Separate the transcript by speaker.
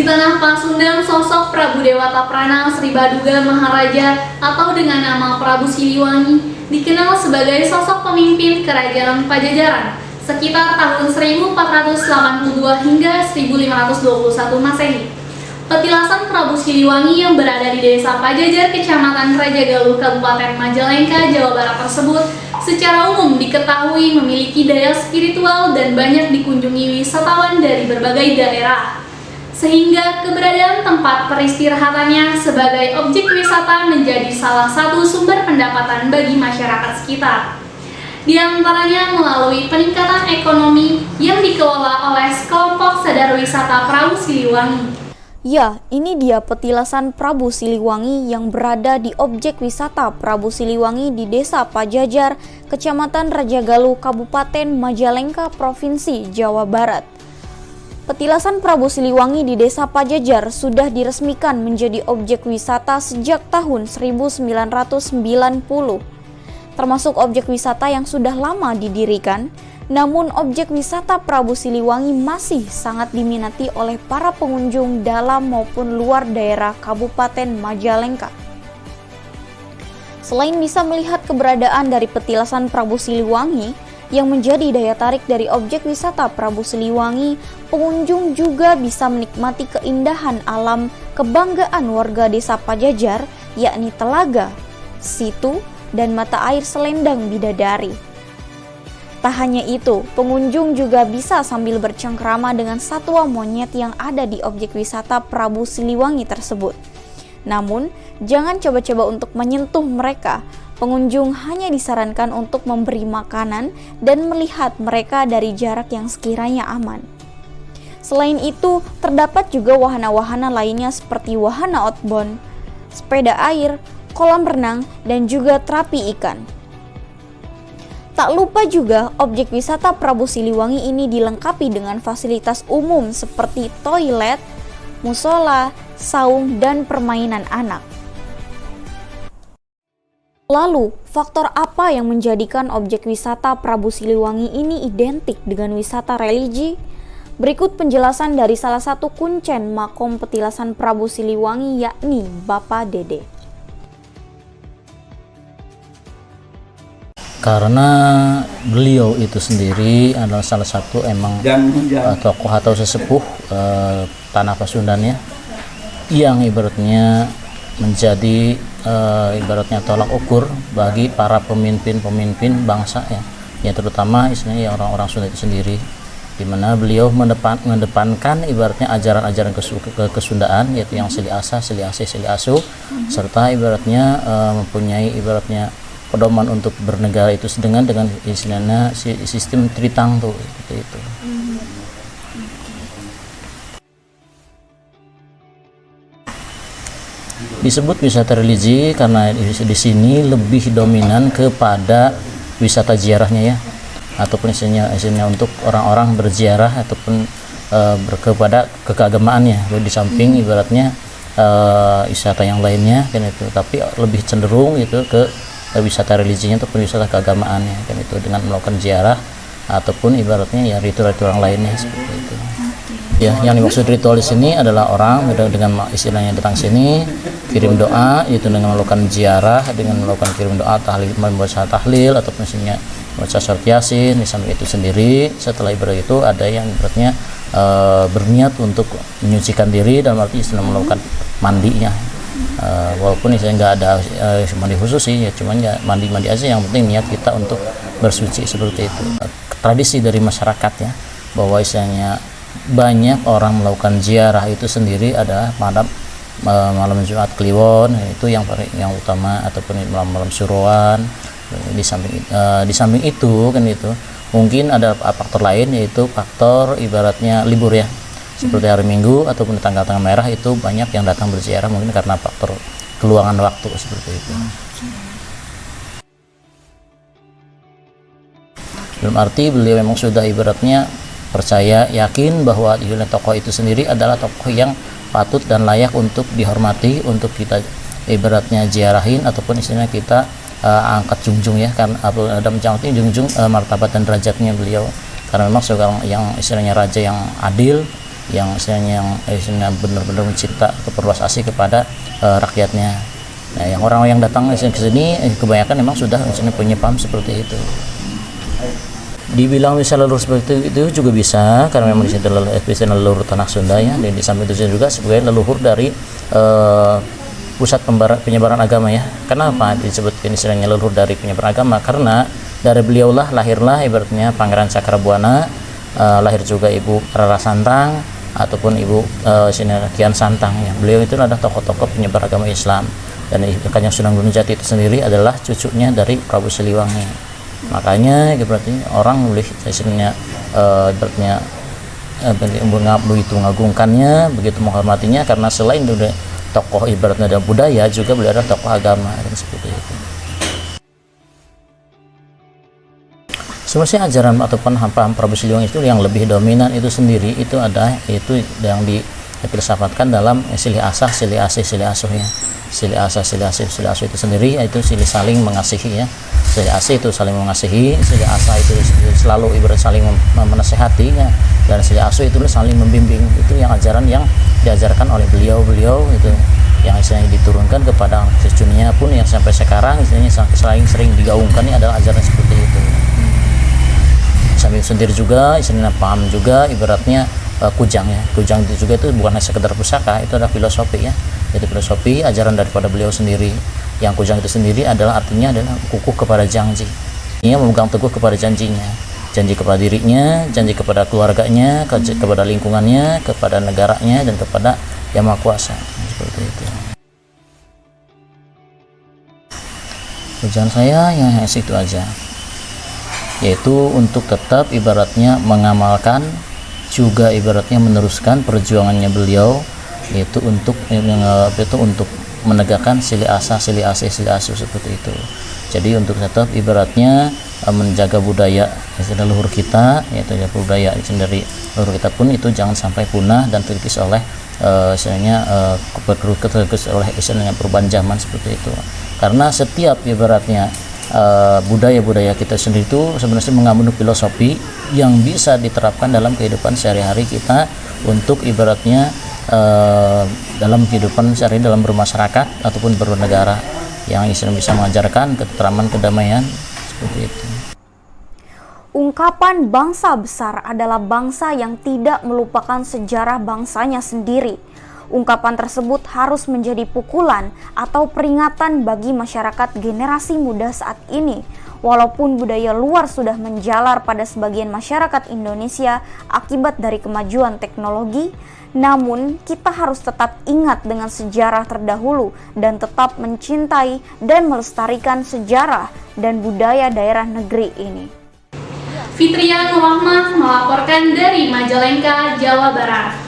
Speaker 1: Di tanah Pasundan, sosok Prabu Dewata Prana Sri Baduga Maharaja atau dengan nama Prabu Siliwangi dikenal sebagai sosok pemimpin Kerajaan Pajajaran sekitar tahun 1482 hingga 1521 Masehi. Petilasan Prabu Siliwangi yang berada di Desa Pajajar, Kecamatan Rajagaluh, Kabupaten Majalengka, Jawa Barat tersebut secara umum diketahui memiliki daya spiritual dan banyak dikunjungi wisatawan dari berbagai daerah. Sehingga keberadaan tempat peristirahatannya sebagai objek wisata menjadi salah satu sumber pendapatan bagi masyarakat sekitar. Di antaranya melalui peningkatan ekonomi yang dikelola oleh sekelompok sadar wisata Prabu Siliwangi.
Speaker 2: Ya, ini dia petilasan Prabu Siliwangi yang berada di objek wisata Prabu Siliwangi di Desa Pajajar, Kecamatan Rajagaluh, Kabupaten Majalengka, Provinsi Jawa Barat. Petilasan Prabu Siliwangi di Desa Pajajar sudah diresmikan menjadi objek wisata sejak tahun 1990. Termasuk objek wisata yang sudah lama didirikan. Namun objek wisata Prabu Siliwangi masih sangat diminati oleh para pengunjung dalam maupun luar daerah Kabupaten Majalengka. Selain bisa melihat keberadaan dari petilasan Prabu Siliwangi yang menjadi daya tarik dari objek wisata Prabu Siliwangi, pengunjung juga bisa menikmati keindahan alam kebanggaan warga Desa Pajajar, yakni telaga, situ, dan mata air selendang bidadari. Tak hanya itu, pengunjung juga bisa sambil bercengkrama dengan satwa monyet yang ada di objek wisata Prabu Siliwangi tersebut. Namun, jangan coba-coba untuk menyentuh mereka. Pengunjung hanya disarankan untuk memberi makanan dan melihat mereka dari jarak yang sekiranya aman. Selain itu, terdapat juga wahana-wahana lainnya seperti wahana outbound, sepeda air, kolam renang, dan juga terapi ikan. Tak lupa juga, objek wisata Prabu Siliwangi ini dilengkapi dengan fasilitas umum seperti toilet, musola, saung, dan permainan anak. Lalu, faktor apa yang menjadikan objek wisata Prabu Siliwangi ini identik dengan wisata religi? Berikut penjelasan dari salah satu kuncen makom petilasan Prabu Siliwangi, yakni Bapak Dede.
Speaker 3: Karena beliau itu sendiri adalah salah satu tokoh atau sesepuh tanah Pasundan ya, yang ibaratnya menjadi ibaratnya tolak ukur bagi para pemimpin bangsa ya terutama istilahnya orang-orang Sunda itu sendiri, di mana beliau mengedepankan ibaratnya ajaran-ajaran kesundaan, yaitu yang Sili Asa, Sili Asih, Sili Asuh, serta ibaratnya mempunyai ibaratnya pedoman untuk bernegara itu dengan istilahnya sistem tritang tuh seperti itu. Disebut wisata religi karena di sini lebih dominan kepada wisata ziarahnya ya, ataupun istilahnya untuk orang-orang berziarah ataupun kepada keagamaannya. Di samping ibaratnya wisata yang lainnya kan itu, tapi lebih cenderung itu ke wisata religinya ataupun wisata keagamaannya kan itu, dengan melakukan ziarah ataupun ibaratnya ya ritual-ritual lainnya seperti itu. Ya, yang dimaksud ritual di sini adalah orang dengan istilahnya datang sini kirim doa, itu dengan melakukan ziarah, dengan melakukan kirim doa, tahlil, membaca tahlil ataupun misalnya membaca surat Yasin. Di samping itu sendiri, setelah ibadah itu ada yang ibaratnya berniat untuk menyucikan diri dalam arti istilah melakukan mandinya. Walaupun misalnya nggak ada mandi khusus sih ya, cuman ya mandi aja, yang penting niat kita untuk bersuci seperti itu. Tradisi dari masyarakat ya, bahwa istilahnya banyak orang melakukan ziarah itu sendiri adalah malam Jumat Kliwon, itu yang utama, ataupun malam Suruhan. Di samping itu kan itu mungkin ada faktor lain, yaitu faktor ibaratnya libur ya, seperti hari Minggu ataupun tanggal-tanggal merah, itu banyak yang datang berziarah mungkin karena faktor keluangan waktu seperti itu. Dalam arti beliau memang sudah ibaratnya percaya, yakin bahwa tokoh itu sendiri adalah tokoh yang patut dan layak untuk dihormati, untuk kita ibaratnya ziarahin ataupun istilahnya kita angkat junjung ya, karena ada mencantum junjung martabat dan derajatnya beliau, karena memang seorang yang istilahnya raja yang adil, yang istilahnya benar-benar mencipta atau perluas asih kepada rakyatnya. Nah, yang orang yang datang ke sini kebanyakan memang sudah misalnya punya paham seperti itu. Dibilang bisa leluhur seperti itu juga bisa, karena memang di sini leluhur tanah Sunda ya, dan di samping itu juga sebagai leluhur dari pusat penyebaran agama ya. Kenapa disebutkan istilahnya leluhur dari penyebaran agama? Karena dari beliaulah lahirlah ibaratnya Pangeran Cakrabuana, lahir juga Ibu Rara Santang ataupun Ibu Kian Santang ya. Beliau itu adalah tokoh-tokoh penyebar agama Islam, dan Kanjeng Sunan Gunung Jati itu sendiri adalah cucunya dari Prabu Siliwangi. Makanya berarti orang boleh istilahnya ibaratnya begitu mengagungkannya, begitu menghormatinya, karena selain dari tokoh ibaratnya dan budaya, juga beliau adalah tokoh agama dan seperti itu. Sebenarnya ajaran ataupun paham Prabu Siliwangi itu yang lebih dominan itu sendiri itu yang difilsafatkan dalam silih asah, silih asih, silih asuh ya. Silih asah, silih asih, silih asuh itu sendiri itu silih saling mengasihi ya. Silih asih itu saling mengasihi, silih asah itu selalu ibarat saling menasehati ya. Dan silih asuh itu saling membimbing. Itu yang ajaran yang diajarkan oleh beliau itu, yang istilahnya diturunkan kepada cucunya pun yang sampai sekarang istilahnya sering digaungkan ini adalah ajaran seperti itu. Sambil sendiri juga istilahnya paham juga ibaratnya kujang ya. Kujang itu juga itu bukan hanya sekedar pusaka, itu adalah filosofi ya. Itu filosofi ajaran daripada beliau sendiri. Yang kujang itu sendiri adalah artinya adalah kukuh kepada janji. Ia memegang teguh kepada janjinya. Janji kepada dirinya, janji kepada keluarganya, kepada lingkungannya, kepada negaranya, dan kepada Yang Maha Kuasa. Seperti itu. Tujuan saya yang itu aja, yaitu untuk tetap ibaratnya mengamalkan, juga ibaratnya meneruskan perjuangannya beliau, yaitu untuk menegakkan silih asah, silih asih, silih asuh seperti itu. Jadi untuk tetap ibaratnya menjaga budaya leluhur kita, yaitu budaya dari leluhur kita pun itu jangan sampai punah dan terkikis oleh istilahnya perubahan zaman seperti itu. Karena setiap ibaratnya budaya-budaya kita sendiri itu sebenarnya mengandung filosofi yang bisa diterapkan dalam kehidupan sehari-hari kita, untuk ibaratnya dalam kehidupan sehari dalam bermasyarakat ataupun bernegara, yang bisa mengajarkan ketentraman, kedamaian seperti itu.
Speaker 2: Ungkapan bangsa besar adalah bangsa yang tidak melupakan sejarah bangsanya sendiri. Ungkapan tersebut harus menjadi pukulan atau peringatan bagi masyarakat generasi muda saat ini. Walaupun budaya luar sudah menjalar pada sebagian masyarakat Indonesia akibat dari kemajuan teknologi, namun kita harus tetap ingat dengan sejarah terdahulu dan tetap mencintai dan melestarikan sejarah dan budaya daerah negeri ini.
Speaker 1: Fitria Nur Rahman melaporkan dari Majalengka, Jawa Barat.